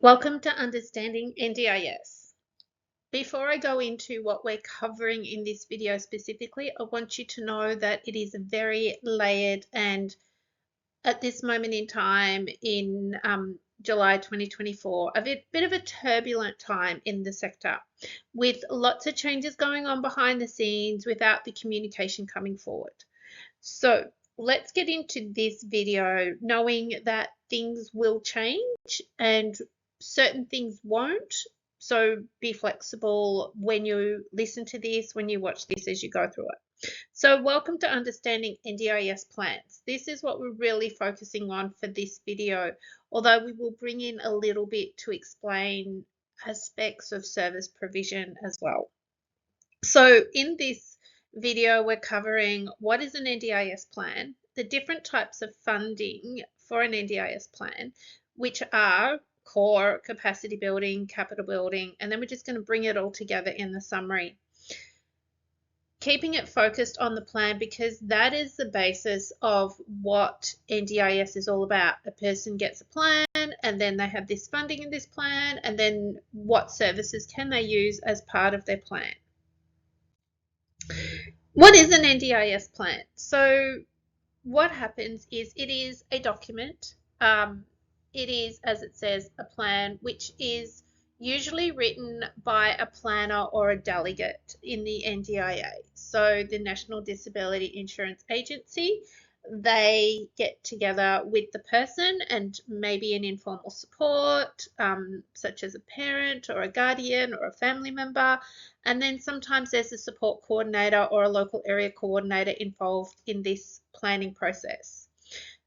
Welcome to Understanding NDIS. Before I go into what we're covering in this video specifically, I want you to know that it is a very layered and at this moment in time in July 2024, a bit of a turbulent time in the sector with lots of changes going on behind the scenes without the communication coming forward. So let's get into this video knowing that things will change and certain things won't. So be flexible when you listen to this, when you watch this as you go through it. So welcome to Understanding NDIS Plans. This is what we're really focusing on for this video, although we will bring in a little bit to explain aspects of service provision as well. So in this video, we're covering what is an NDIS plan, the different types of funding for an NDIS plan, which are core, capacity building, capital building, and then we're just going to bring it all together in the summary. Keeping it focused on the plan because that is the basis of what NDIS is all about. A person gets a plan and then they have this funding in this plan, and then what services can they use as part of their plan. What is an NDIS plan? So what happens is it is a document. It is, as it says, a plan which is usually written by a planner or a delegate in the NDIA. So the National Disability Insurance Agency, they get together with the person and maybe an informal support, such as a parent or a guardian or a family member. And then sometimes there's a support coordinator or a local area coordinator involved in this planning process.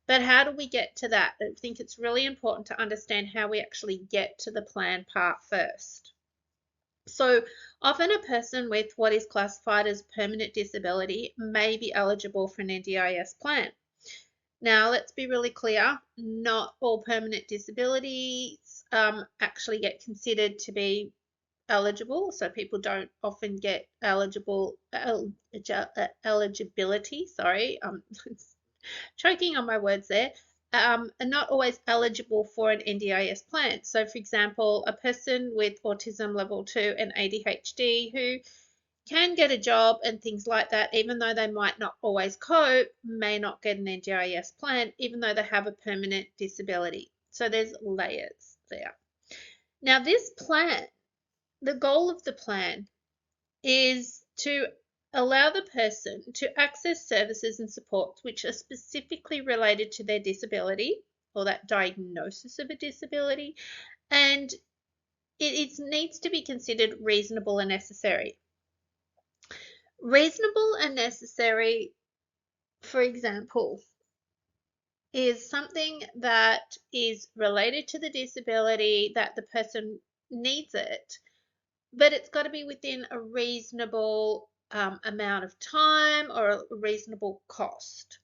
But how do we get to that? I think it's really important to understand how we actually get to the plan part first. So often a person with what is classified as permanent disability may be eligible for an NDIS plan. Now, let's be really clear, not all permanent disabilities actually get considered to be eligible. So people don't often get eligibility, sorry, choking on my words there, are not always eligible for an NDIS plan. So for example, a person with autism level 2 and ADHD who can get a job and things like that, even though they might not always cope, may not get an NDIS plan, even though they have a permanent disability. So there's layers there. Now this plan, the goal of the plan is to allow the person to access services and supports which are specifically related to their disability or that diagnosis of a disability, and it needs to be considered reasonable and necessary. Reasonable and necessary, for example, is something that is related to the disability, that the person needs it, but it's got to be within a reasonable amount of time or a reasonable cost.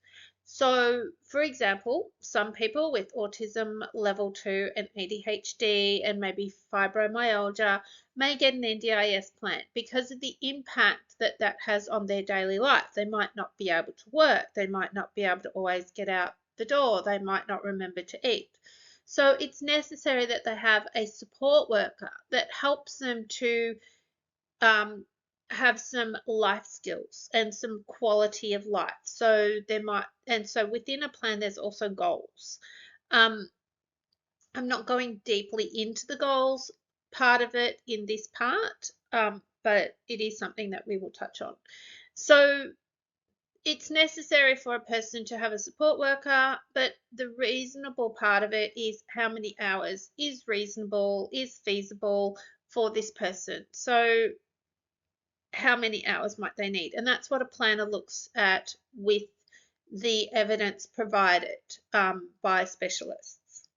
So, for example, some people with autism level 2 and ADHD and maybe fibromyalgia may get an NDIS plan because of the impact that that has on their daily life. They might not be able to work. They might not be able to always get out the door. They might not remember to eat. So it's necessary that they have a support worker that helps them to have some life skills and some quality of life. So so within a plan, there's also goals. I'm not going deeply into the goals part of it in this part, but it is something that we will touch on. So it's necessary for a person to have a support worker, but the reasonable part of it is how many hours is reasonable, is feasible for this person. So how many hours might they need? And that's what a planner looks at with the evidence provided by specialists.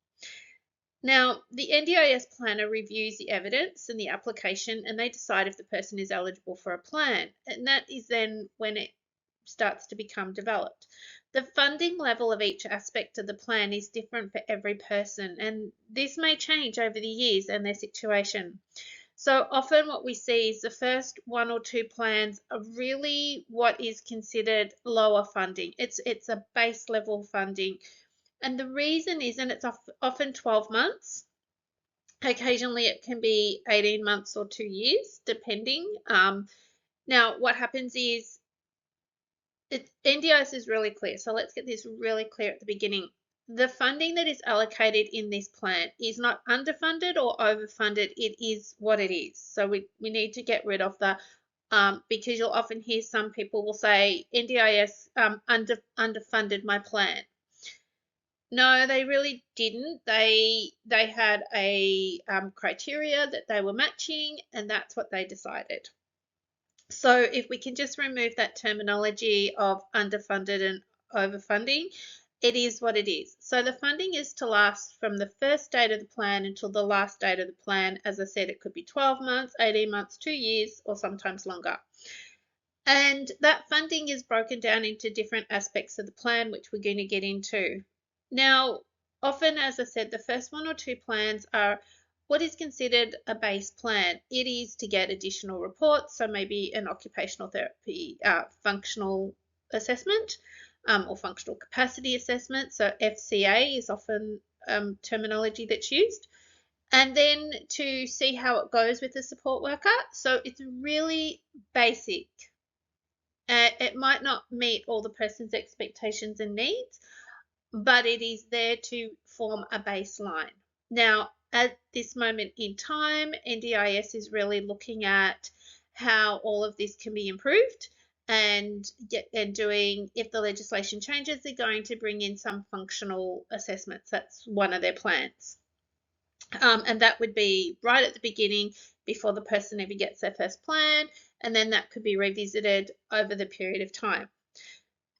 Now, the NDIS planner reviews the evidence and the application, and they decide if the person is eligible for a plan. And that is then when it starts to become developed. The funding level of each aspect of the plan is different for every person, and this may change over the years and their situation. So often what we see is the first 1 or 2 plans are really what is considered lower funding. It's a base level funding. And the reason is, and it's often 12 months, Occasionally, it can be 18 months or 2 years, depending. Now, what happens is NDIS is really clear. So let's get this really clear at the beginning. The funding that is allocated in this plan is not underfunded or overfunded. It is what it is. So we need to get rid of the because you'll often hear some people will say NDIS underfunded my plan. No, they really didn't. They had a criteria that they were matching, and that's what they decided. So if we can just remove that terminology of underfunded and overfunding, it is what it is. So the funding is to last from the first date of the plan until the last date of the plan. As I said, it could be 12 months, 18 months, 2 years, or sometimes longer. And that funding is broken down into different aspects of the plan, which we're going to get into. Now, often, as I said, the first one or two plans are what is considered a base plan. It is to get additional reports, so maybe an occupational therapy functional assessment or functional capacity assessment. So FCA is often terminology that's used. And then to see how it goes with the support worker. So it's really basic. It might not meet all the person's expectations and needs, but it is there to form a baseline. Now, at this moment in time, NDIS is really looking at how all of this can be improved and doing, if the legislation changes, they're going to bring in some functional assessments. That's one of their plans. And that would be right at the beginning before the person ever gets their first plan, and then that could be revisited over the period of time.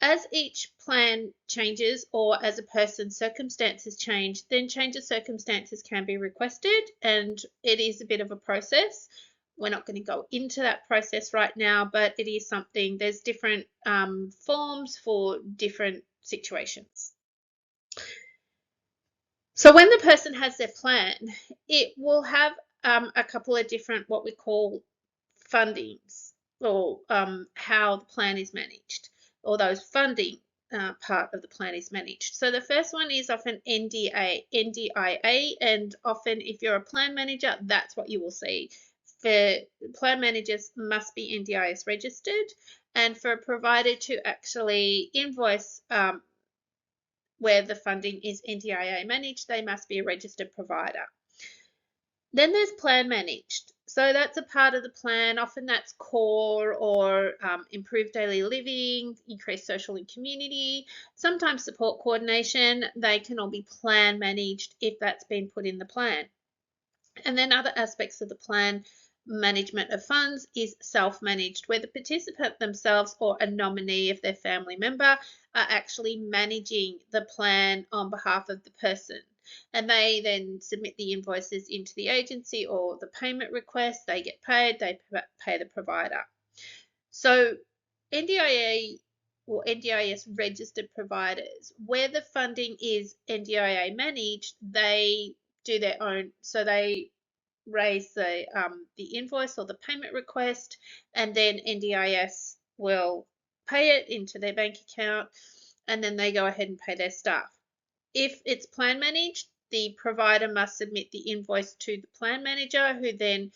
As each plan changes or as a person's circumstances change, then change of circumstances can be requested, and it is a bit of a process. We're not going to go into that process right now, but it is something, there's different forms for different situations. So when the person has their plan, it will have a couple of different what we call fundings, or how the plan is managed, or those funding part of the plan is managed. So the first one is often NDIA, and often if you're a plan manager, that's what you will see. For plan managers must be NDIS registered, and for a provider to actually invoice where the funding is NDIA managed, they must be a registered provider. Then there's plan managed. So that's a part of the plan. Often that's core or improved daily living, increased social and community, sometimes support coordination. They can all be plan managed if that's been put in the plan. And then other aspects of the plan management of funds is self-managed, where the participant themselves or a nominee of their family member are actually managing the plan on behalf of the person. And they then submit the invoices into the agency or the payment request, they get paid, they pay the provider. So NDIA or NDIS registered providers, where the funding is NDIA managed, they do their own, so they raise the invoice or the payment request, and then NDIS will pay it into their bank account, and then they go ahead and pay their staff. If it's plan managed, the provider must submit the invoice to the plan manager, who then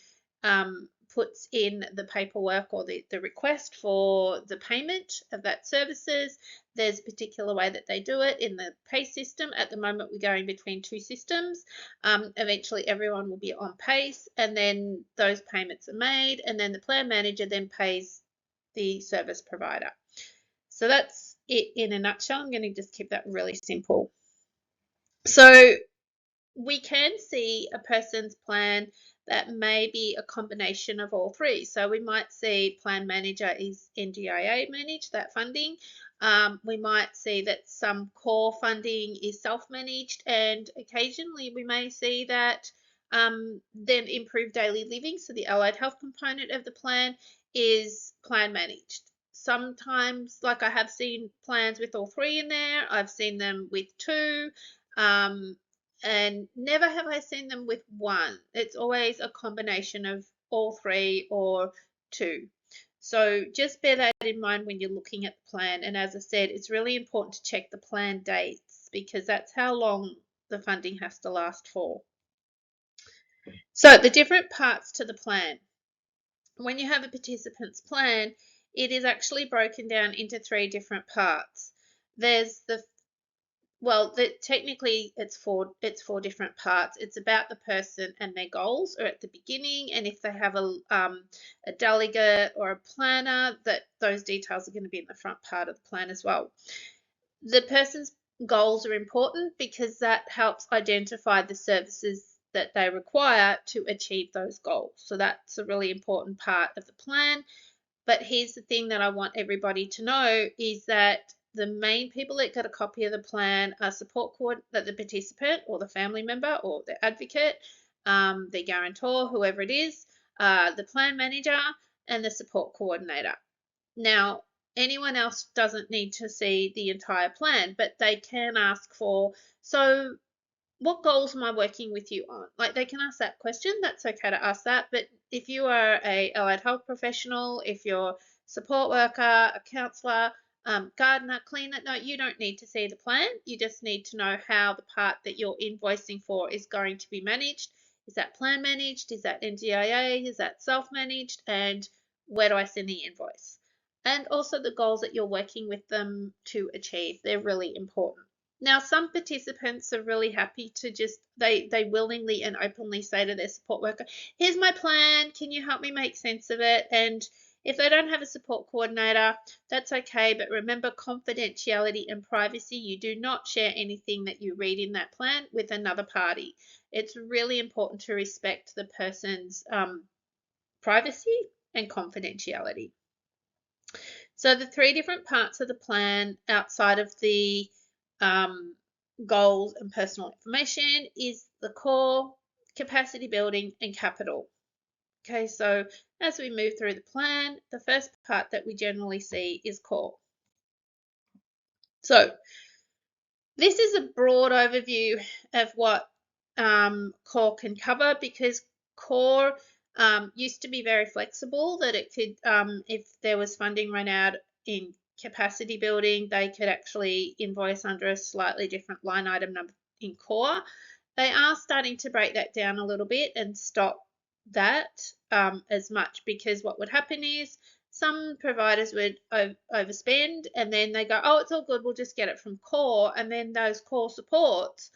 puts in the paperwork or the request for the payment of that services. There's a particular way that they do it in the pay system. At the moment, we're going between two systems. Eventually, everyone will be on PACE, and then those payments are made, and then the plan manager then pays the service provider. So that's it in a nutshell. I'm going to just keep that really simple. So we can see a person's plan that may be a combination of all three. So we might see plan manager is NDIA managed, that funding. We might see that some core funding is self-managed, and occasionally we may see that then improved daily living, so the allied health component of the plan, is plan managed. Sometimes, like I have seen plans with all three in there, I've seen them with two. And never have I seen them with one. It's always a combination of all three or two. So just bear that in mind when you're looking at the plan. And as I said, it's really important to check the plan dates, because that's how long the funding has to last for. So the different parts to the plan. When you have a participant's plan, it is actually broken down into 3 different parts. There's technically it's four different parts. It's about the person and their goals are at the beginning, and if they have a delegate or a planner, that those details are going to be in the front part of the plan as well. The person's goals are important because that helps identify the services that they require to achieve those goals. So that's a really important part of the plan. But here's the thing that I want everybody to know is that the main people that get a copy of the plan are that the participant or the family member or the advocate, the guarantor, whoever it is, the plan manager, and the support coordinator. Now, anyone else doesn't need to see the entire plan, but they can ask for, so what goals am I working with you on? Like they can ask that question. That's okay to ask that. But if you are a allied health professional, if you're support worker, a counsellor, gardener, cleaner, no, you don't need to see the plan. You just need to know how the part that you're invoicing for is going to be managed. Is that plan managed? Is that NDIA? Is that self-managed? And where do I send the invoice? And also the goals that you're working with them to achieve. They're really important. Now, some participants are really happy to just, they willingly and openly say to their support worker, here's my plan, can you help me make sense of it? And if they don't have a support coordinator, that's okay, but remember confidentiality and privacy. You do not share anything that you read in that plan with another party. It's really important to respect the person's privacy and confidentiality. So the 3 different parts of the plan outside of the goals and personal information is the core, capacity building, and capital. Okay, so as we move through the plan, the first part that we generally see is core. So this is a broad overview of what core can cover, because core used to be very flexible, that it could, if there was funding run out in capacity building, they could actually invoice under a slightly different line item number in core. They are starting to break that down a little bit and stop that as much, because what would happen is some providers would overspend and then they go, oh, it's all good, we'll just get it from core. And then those core supports,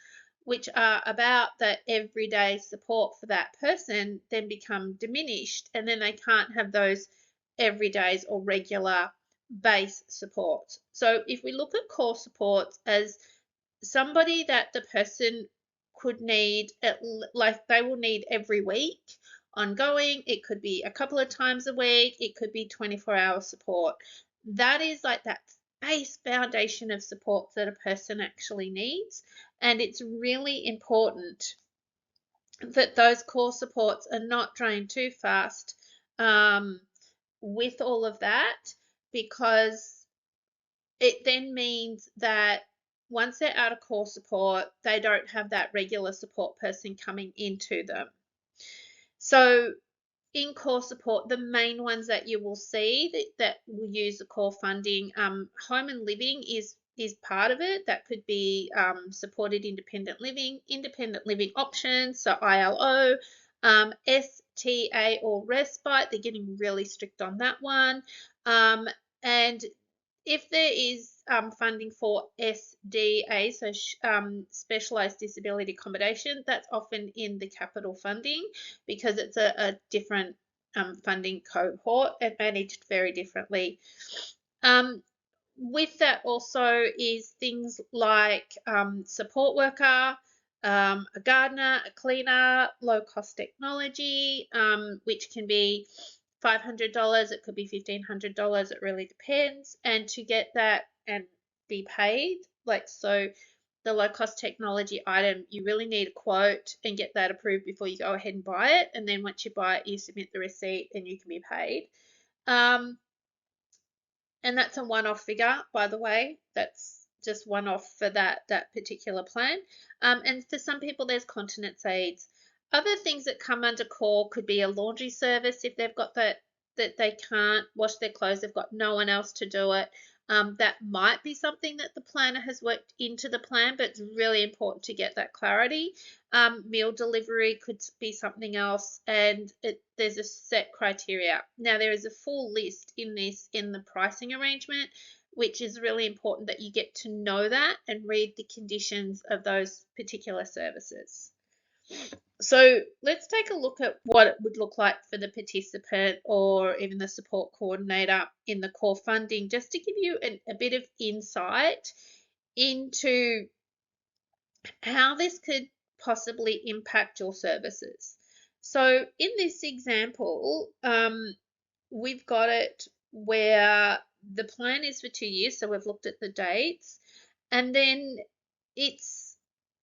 which are about the everyday support for that person, then become diminished. And then they can't have those everydays or regular base supports. So if we look at core supports as somebody that the person could need, like they will need every week ongoing. It could be a couple of times a week. It could be 24-hour support. That is like that base foundation of support that a person actually needs. And it's really important that those core supports are not drained too fast with all of that, because it then means that once they're out of core support, they don't have that regular support person coming into them. So in core support, the main ones that you will see that will use the core funding, home and living is part of it. That could be supported independent living options, so ILO, STA or respite. They're getting really strict on that one. And if there is funding for SDA, so specialised disability accommodation, that's often in the capital funding, because it's a different funding cohort and managed very differently. With that also is things like support worker, a gardener, a cleaner, low cost technology, which can be $500, it could be $1,500, it really depends. And to get that and be paid, like, so the low cost technology item, you really need a quote and get that approved before you go ahead and buy it. And then once you buy it, you submit the receipt and you can be paid. And that's a one-off figure, by the way. That's just one-off for that particular plan. And for some people, there's continence aids. Other things that come under core could be a laundry service if they've got that they can't wash their clothes, they've got no one else to do it. That might be something that the planner has worked into the plan, but it's really important to get that clarity. Meal delivery could be something else, and there's a set criteria. Now, there is a full list in the pricing arrangement, which is really important that you get to know that and read the conditions of those particular services. So let's take a look at what it would look like for the participant or even the support coordinator in the core funding, just to give you a bit of insight into how this could possibly impact your services. So in this example, we've got it where the plan is for 2 years, so we've looked at the dates, and then it's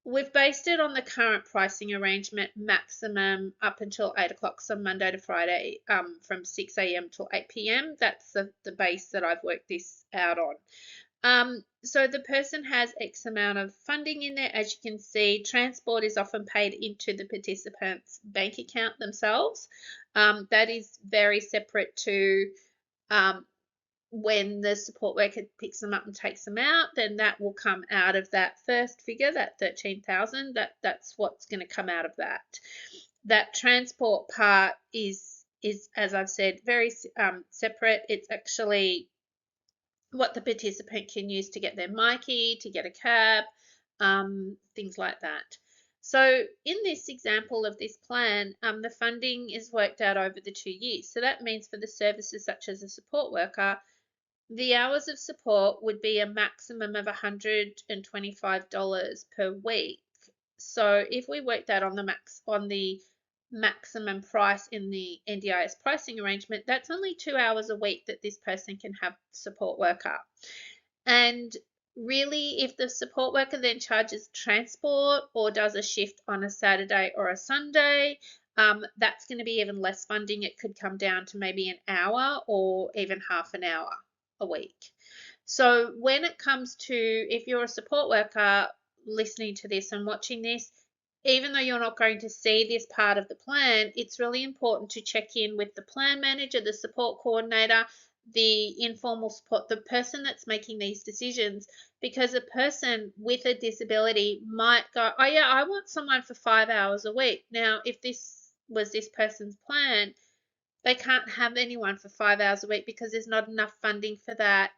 we've based it on the current pricing arrangement, maximum up until 8 o'clock, so Monday to Friday, from 6 a.m. till 8 p.m. That's the base that I've worked this out on. So the person has X amount of funding in there. As you can see, transport is often paid into the participant's bank account themselves. That is very separate to when the support worker picks them up and takes them out, then that will come out of that first figure, that 13,000. That's what's going to come out of that. That transport part is as I've said, very separate. It's actually what the participant can use to get their myki, to get a cab, things like that. So in this example of this plan, the funding is worked out over the 2 years. So that means for the services such as a support worker, the hours of support would be a maximum of $125 per week. So if we work that on the maximum price in the NDIS pricing arrangement, that's only 2 hours a week that this person can have support worker. And really, if the support worker then charges transport or does a shift on a Saturday or a Sunday, that's going to be even less funding. It could come down to maybe an hour or even half an hour a week. So when it comes to, if you're a support worker listening to this and watching this, even though you're not going to see this part of the plan, it's really important to check in with the plan manager, the support coordinator, the informal support, the person that's making these decisions, because a person with a disability might go, oh yeah, I want someone for 5 hours a week. Now, if this was this person's plan, they can't have anyone for 5 hours a week because there's not enough funding for that.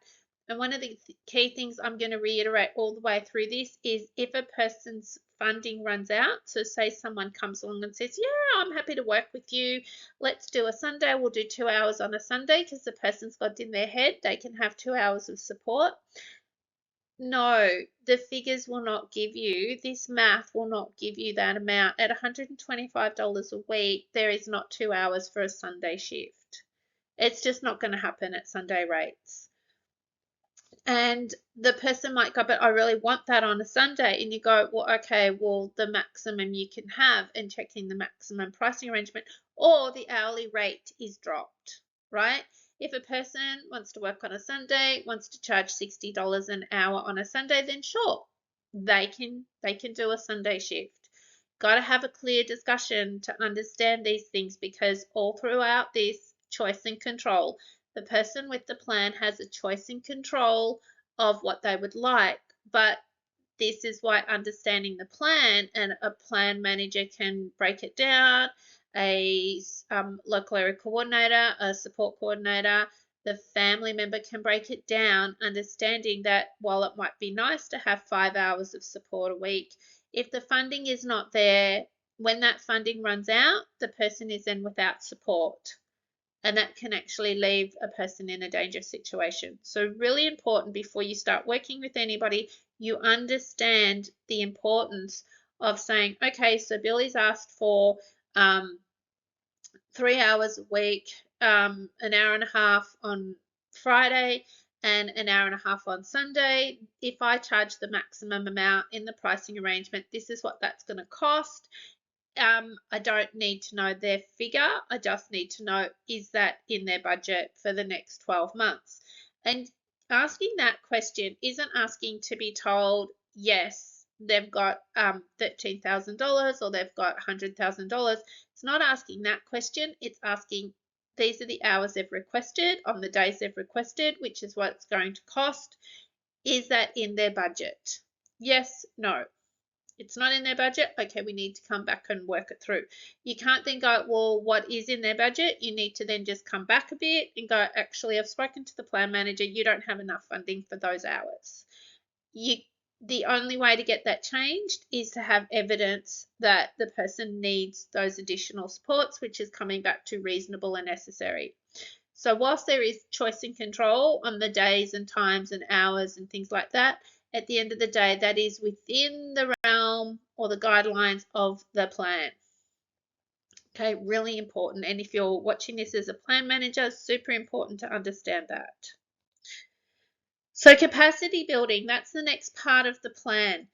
And one of the key things I'm going to reiterate all the way through this is if a person's funding runs out, so say someone comes along and says, yeah, I'm happy to work with you. Let's do a Sunday. We'll do 2 hours on a Sunday because the person's got in their head they can have 2 hours of support. No, the figures will not give you, this math will not give you that amount. At $125 a week, there is not 2 hours for a Sunday shift. It's just not going to happen at Sunday rates. And the person might go, but I really want that on a Sunday. And you go, well, okay, well, the maximum you can have, and checking the maximum pricing arrangement, or the hourly rate is dropped, right? If a person wants to work on a Sunday, wants to charge $60 an hour on a Sunday, then sure, they can do a Sunday shift. Got to have a clear discussion to understand these things, because all throughout this choice and control, the person with the plan has a choice and control of what they would like. But this is why understanding the plan, and a plan manager can break it down, a local area coordinator, a support coordinator, the family member can break it down, understanding that while it might be nice to have 5 hours of support a week, if the funding is not there, when that funding runs out, the person is then without support. And that can actually leave a person in a dangerous situation. So really important before you start working with anybody, you understand the importance of saying, okay, so Billy's asked for 3 hours a week, an hour and a half on Friday and an hour and a half on Sunday. If I charge the maximum amount in the pricing arrangement, this is what that's going to cost. I don't need to know their figure. I just need to know, is that in their budget for the next 12 months? And asking that question isn't asking to be told, yes, they've got $13,000 or they've got $100,000. It's not asking that question. It's asking, these are the hours they've requested on the days they've requested, which is what it's going to cost. Is that in their budget? Yes, no. It's not in their budget. Okay, we need to come back and work it through. You can't then go, well, what is in their budget? You need to then just come back a bit and go, actually, I've spoken to the plan manager. You don't have enough funding for those hours. The only way to get that changed is to have evidence that the person needs those additional supports, which is coming back to reasonable and necessary. So whilst there is choice and control on the days and times and hours and things like that, at the end of the day, that is within the realm or the guidelines of the plan. Okay, really important. And if you're watching this as a plan manager, super important to understand that. So capacity building, that's the next part of the plan.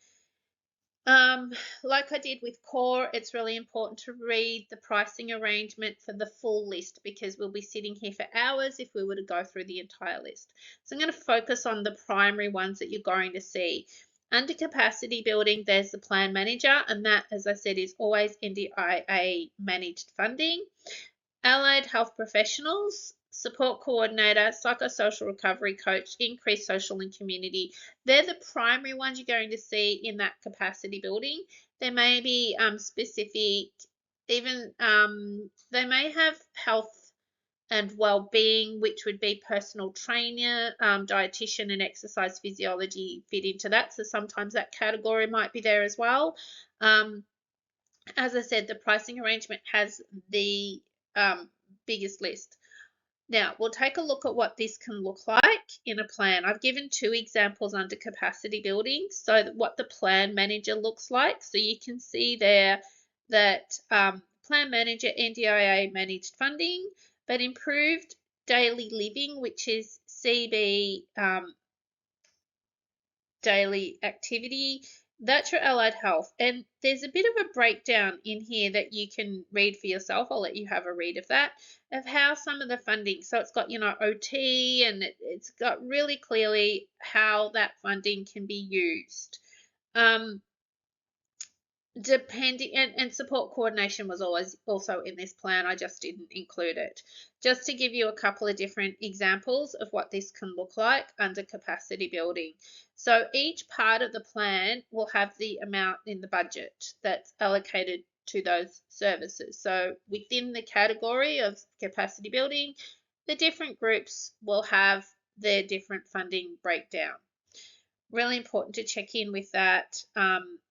Like I did with core, it's really important to read the pricing arrangement for the full list because we'll be sitting here for hours if we were to go through the entire list. So I'm going to focus on the primary ones that you're going to see. Under capacity building, there's the plan manager, and that, as I said, is always NDIA managed funding. Allied health professionals, support coordinator, psychosocial recovery coach, increased social and community. They're the primary ones you're going to see in that capacity building. There may be specific, even they may have health and well-being, which would be personal trainer, dietitian, and exercise physiology fit into that. So sometimes that category might be there as well. As I said, the pricing arrangement has the biggest list. Now, we'll take a look at what this can look like in a plan. I've given two examples under capacity building, so what the plan manager looks like. So you can see there that plan manager, NDIA managed funding, but improved daily living, which is CB daily activity. That's your allied health. And there's a bit of a breakdown in here that you can read for yourself. I'll let you have a read of that, of how some of the funding. So it's got, OT, and it's got really clearly how that funding can be used. Depending, and support coordination was always also in this plan. I just didn't include it. Just to give you a couple of different examples of what this can look like under capacity building. So each part of the plan will have the amount in the budget that's allocated to those services. So within the category of capacity building, the different groups will have their different funding breakdown. Really important to check in with that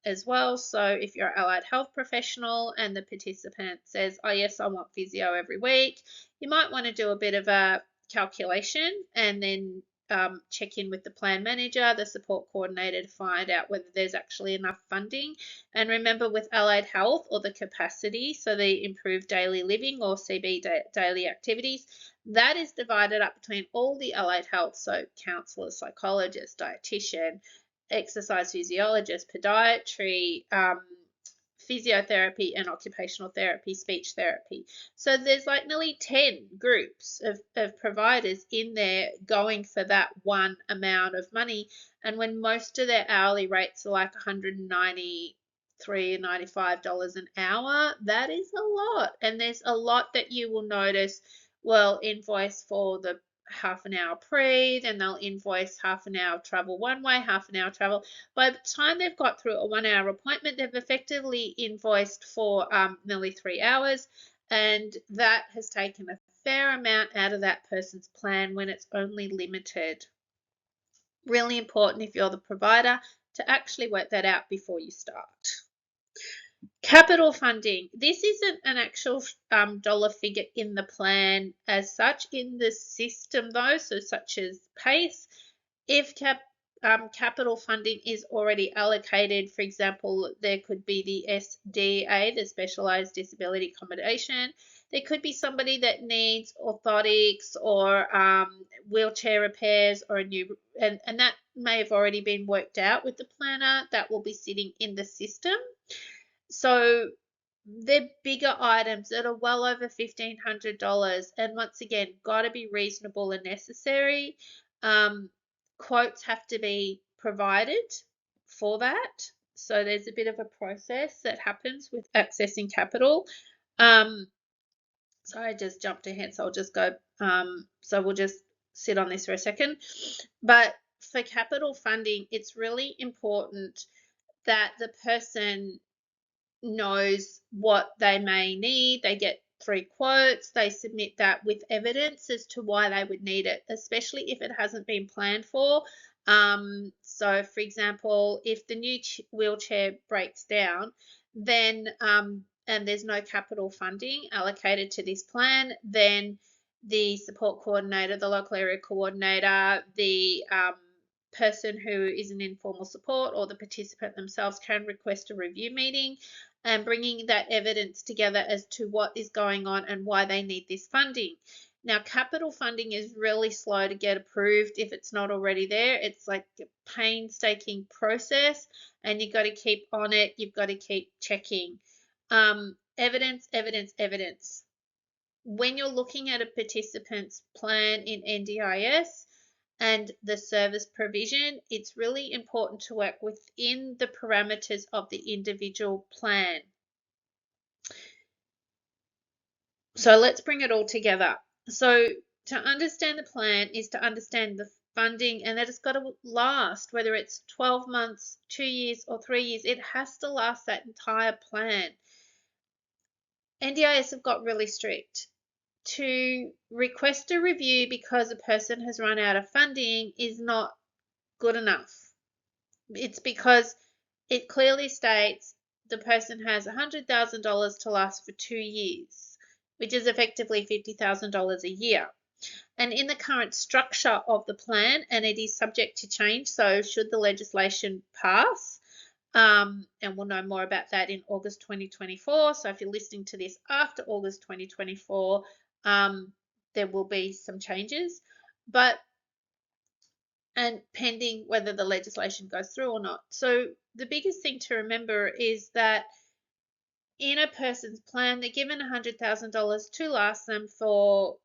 as well. So if you're an allied health professional and the participant says, oh yes, I want physio every week, you might want to do a bit of a calculation and then check in with the plan manager, the support coordinator, to find out whether there's actually enough funding. And remember, with allied health or the capacity, so the improved daily living or CB daily activities, that is divided up between all the allied health, so counsellor, psychologist, dietitian, exercise physiologist, podiatry, physiotherapy and occupational therapy, speech therapy. So there's like nearly 10 groups of providers in there going for that one amount of money. And when most of their hourly rates are like $193 and $95 an hour, that is a lot. And there's a lot that you will notice will invoice for the half an hour pre, then they'll invoice half an hour travel one way, half an hour travel. By the time they've got through a 1 hour appointment, they've effectively invoiced for nearly 3 hours, and that has taken a fair amount out of that person's plan when it's only limited. Really important if you're the provider to actually work that out before you start. Capital funding. This isn't an actual dollar figure in the plan as such. In the system though, so such as PACE, if capital funding is already allocated, for example, there could be the SDA, the Specialised Disability Accommodation. There could be somebody that needs orthotics or wheelchair repairs or a new, and that may have already been worked out with the planner. That will be sitting in the system. So they're bigger items that are well over $1,500, and once again, got to be reasonable and necessary. Quotes have to be provided for that. So there's a bit of a process that happens with accessing capital. Sorry, I just jumped ahead, so I'll just go. So we'll just sit on this for a second. But for capital funding, it's really important that the person knows what they may need. They get 3 quotes, they submit that with evidence as to why they would need it, especially if it hasn't been planned for. So, for example, if the new wheelchair breaks down, then and there's no capital funding allocated to this plan, then the support coordinator, the local area coordinator, the person who is an informal support, or the participant themselves can request a review meeting, and bringing that evidence together as to what is going on and why they need this funding. Now, capital funding is really slow to get approved if it's not already there. It's like a painstaking process, and you've got to keep on it. You've got to keep checking. Evidence, evidence, evidence. When you're looking at a participant's plan in NDIS and the service provision, it's really important to work within the parameters of the individual plan. So let's bring it all together. So to understand the plan is to understand the funding, and that it's got to last, whether it's 12 months, 2 years, or 3 years, it has to last that entire plan. NDIS have got really strict. To request a review because a person has run out of funding is not good enough. It's because it clearly states the person has $100,000 to last for 2 years, which is effectively $50,000 a year. And in the current structure of the plan, and it is subject to change, so should the legislation pass, and we'll know more about that in August 2024. So if you're listening to this after August 2024, there will be some changes, but and pending whether the legislation goes through or not. So the biggest thing to remember is that in a person's plan, they're given $100,000 to last them for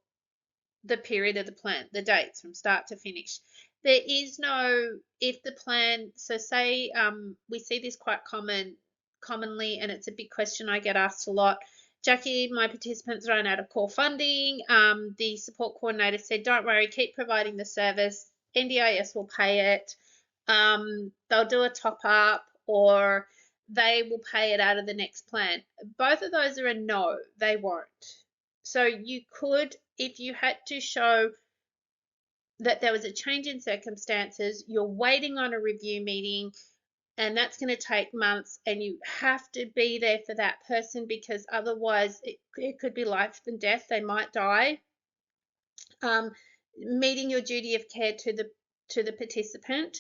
the period of the plan, the dates from start to finish. There is no, if the plan, so say we see this quite commonly, and it's a big question I get asked a lot. Jackie, my participants run out of core funding. The support coordinator said, don't worry, keep providing the service. NDIS will pay it. They'll do a top up, or they will pay it out of the next plan. Both of those are a no, they won't. So you could, if you had to show that there was a change in circumstances, you're waiting on a review meeting, and that's going to take months, and you have to be there for that person, because otherwise it could be life and death. They might die. Meeting your duty of care to the participant.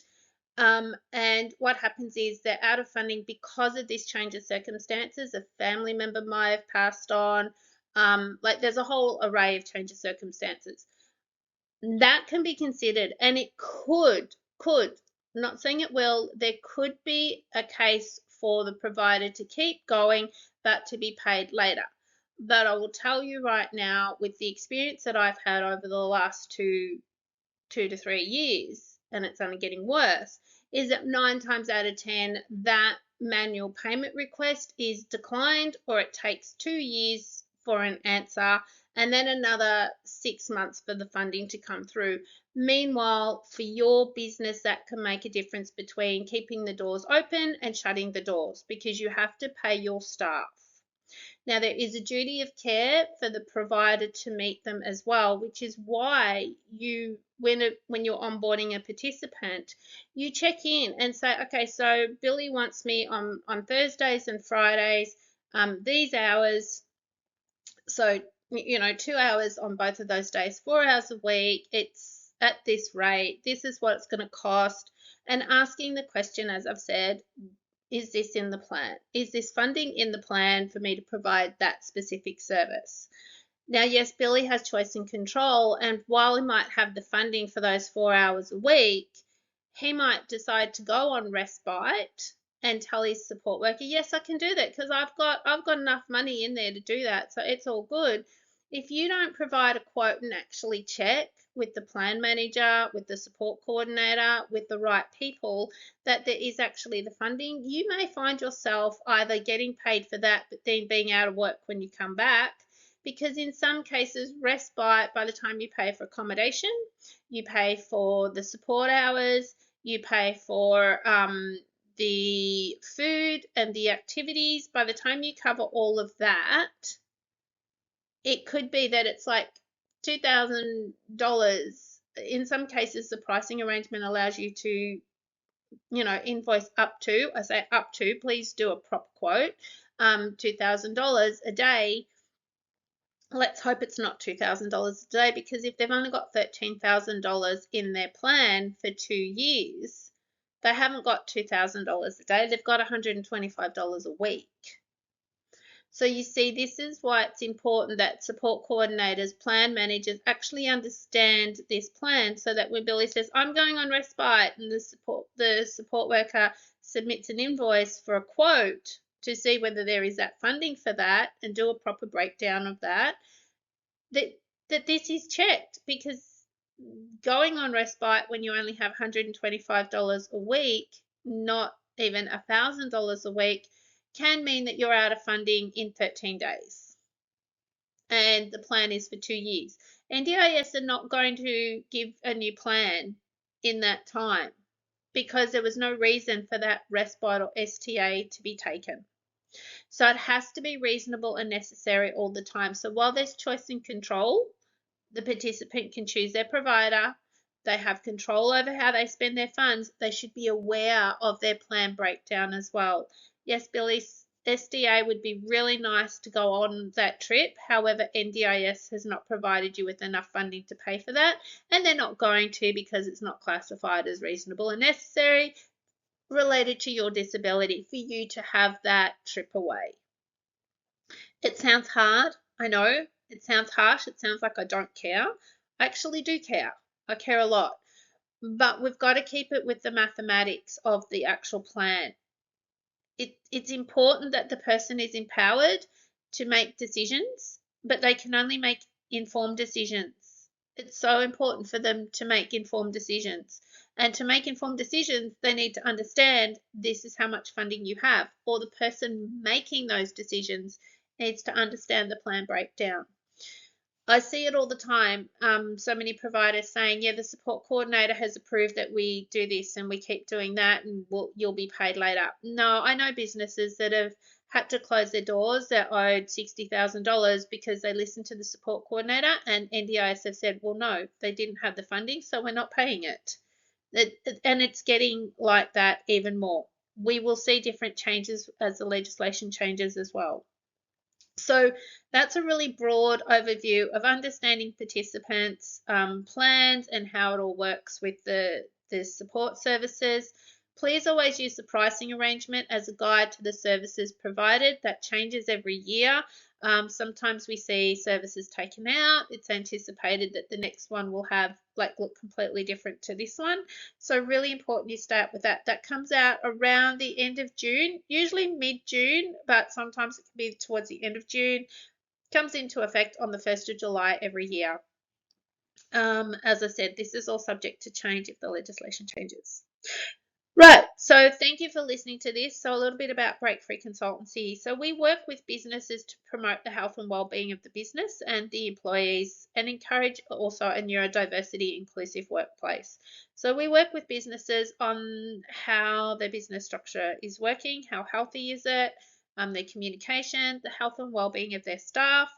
And what happens is they're out of funding because of this change of circumstances. A family member might have passed on. Like there's a whole array of change of circumstances that can be considered, and it could, not saying it will, there could be a case for the provider to keep going but to be paid later. But I will tell you right now, with the experience that I've had over the last two to 3 years, and it's only getting worse, is that 9 times out of 10 that manual payment request is declined, or it takes 2 years for an answer, and then another 6 months for the funding to come through. Meanwhile, for your business, that can make a difference between keeping the doors open and shutting the doors, because you have to pay your staff. Now, there is a duty of care for the provider to meet them as well, which is why you, when you're onboarding a participant, you check in and say, okay, so Billy wants me on Thursdays and Fridays, these hours. So, 2 hours on both of those days, 4 hours a week. It's at this rate. This is what it's going to cost. And asking the question, as I've said, is this in the plan? Is this funding in the plan for me to provide that specific service? Now, yes, Billy has choice and control, and while he might have the funding for those 4 hours a week, he might decide to go on respite and tell his support worker, yes, I can do that because I've got enough money in there to do that, so it's all good. If you don't provide a quote and actually check with the plan manager, with the support coordinator, with the right people, that there is actually the funding, you may find yourself either getting paid for that but then being out of work when you come back, because in some cases, respite, by the time you pay for accommodation, you pay for the support hours, you pay for the food and the activities. By the time you cover all of that, it could be that it's like $2,000. In some cases, the pricing arrangement allows you to, invoice up to, I say up to, please do a proper quote, $2,000 a day. Let's hope it's not $2,000 a day, because if they've only got $13,000 in their plan for 2 years, they haven't got $2,000 a day, they've got $125 a week. So you see, this is why it's important that support coordinators, plan managers actually understand this plan, so that when Billy says, I'm going on respite, and the support worker submits an invoice for a quote to see whether there is that funding for that and do a proper breakdown of that, that this is checked, because going on respite when you only have $125 a week, not even $1,000 a week, can mean that you're out of funding in 13 days. And the plan is for 2 years. NDIS are not going to give a new plan in that time, because there was no reason for that respite or STA to be taken. So it has to be reasonable and necessary all the time. So while there's choice and control, the participant can choose their provider, they have control over how they spend their funds, they should be aware of their plan breakdown as well. Yes, Billy, SDA would be really nice to go on that trip. However, NDIS has not provided you with enough funding to pay for that, and they're not going to, because it's not classified as reasonable and necessary related to your disability for you to have that trip away. It sounds hard, I know. It sounds harsh. It sounds like I don't care. I actually do care. I care a lot. But we've got to keep it with the mathematics of the actual plan. It's important that the person is empowered to make decisions, but they can only make informed decisions. It's so important for them to make informed decisions. And to make informed decisions, they need to understand this is how much funding you have, or the person making those decisions needs to understand the plan breakdown. I see it all the time. So many providers saying, yeah, the support coordinator has approved that we do this and we keep doing that, and you'll be paid later. No, I know businesses that have had to close their doors that owed $60,000 because they listened to the support coordinator, and NDIS have said, well, no, they didn't have the funding, so we're not paying it. And it's getting like that even more. We will see different changes as the legislation changes as well. So that's a really broad overview of understanding participants' plans and how it all works with the support services. Please always use the pricing arrangement as a guide to the services provided. That changes every year. Sometimes we see services taken out. It's anticipated that the next one will have look completely different to this one. So really important you start with that. That comes out around the end of June, usually mid-June, but sometimes it can be towards the end of June. Comes into effect on the 1st of July every year. As I said, this is all subject to change if the legislation changes. Right, so thank you for listening to this. So a little bit about Break Free Consultancy. So we work with businesses to promote the health and well-being of the business and the employees, and encourage also a neurodiversity inclusive workplace. So we work with businesses on how their business structure is working, how healthy is it, their communication, the health and well-being of their staff,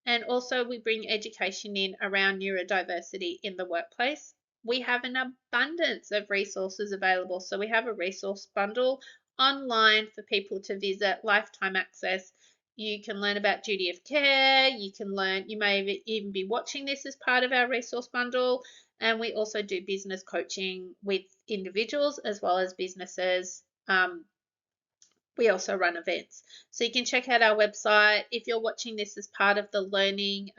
and also we bring education in around neurodiversity in the workplace. We have an abundance of resources available. So we have a resource bundle online for people to visit, lifetime access. You can learn about duty of care. You may even be watching this as part of our resource bundle. And we also do business coaching with individuals as well as businesses. We also run events. So you can check out our website. If you're watching this as part of the learning,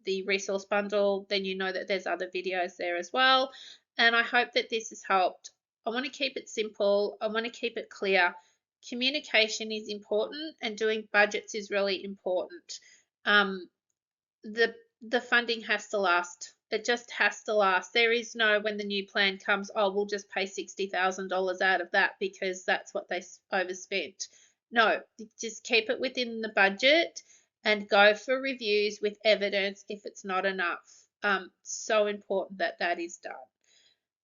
the resource bundle, then you know that there's other videos there as well. And I hope that this has helped. I want to keep it simple. I want to keep it clear. Communication is important, and doing budgets is really important. The funding has to last. It just has to last. There is no, when the new plan comes, oh, we'll just pay $60,000 out of that because that's what they overspent. No, just keep it within the budget and go for reviews with evidence if it's not enough. So important that that is done.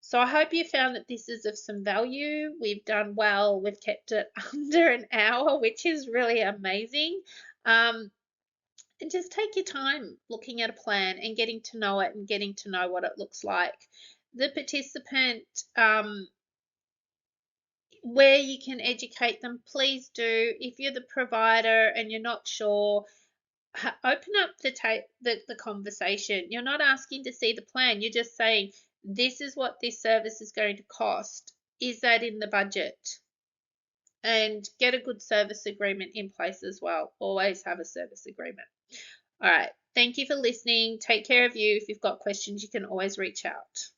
So I hope you found that this is of some value. We've done well. We've kept it under an hour, which is really amazing. Um, and just take your time looking at a plan and getting to know it and getting to know what it looks like. The participant, where you can educate them, please do. If you're the provider and you're not sure, open up the conversation. You're not asking to see the plan. You're just saying, this is what this service is going to cost. Is that in the budget? And get a good service agreement in place as well. Always have a service agreement. All right. Thank you for listening. Take care of you. If you've got questions, you can always reach out.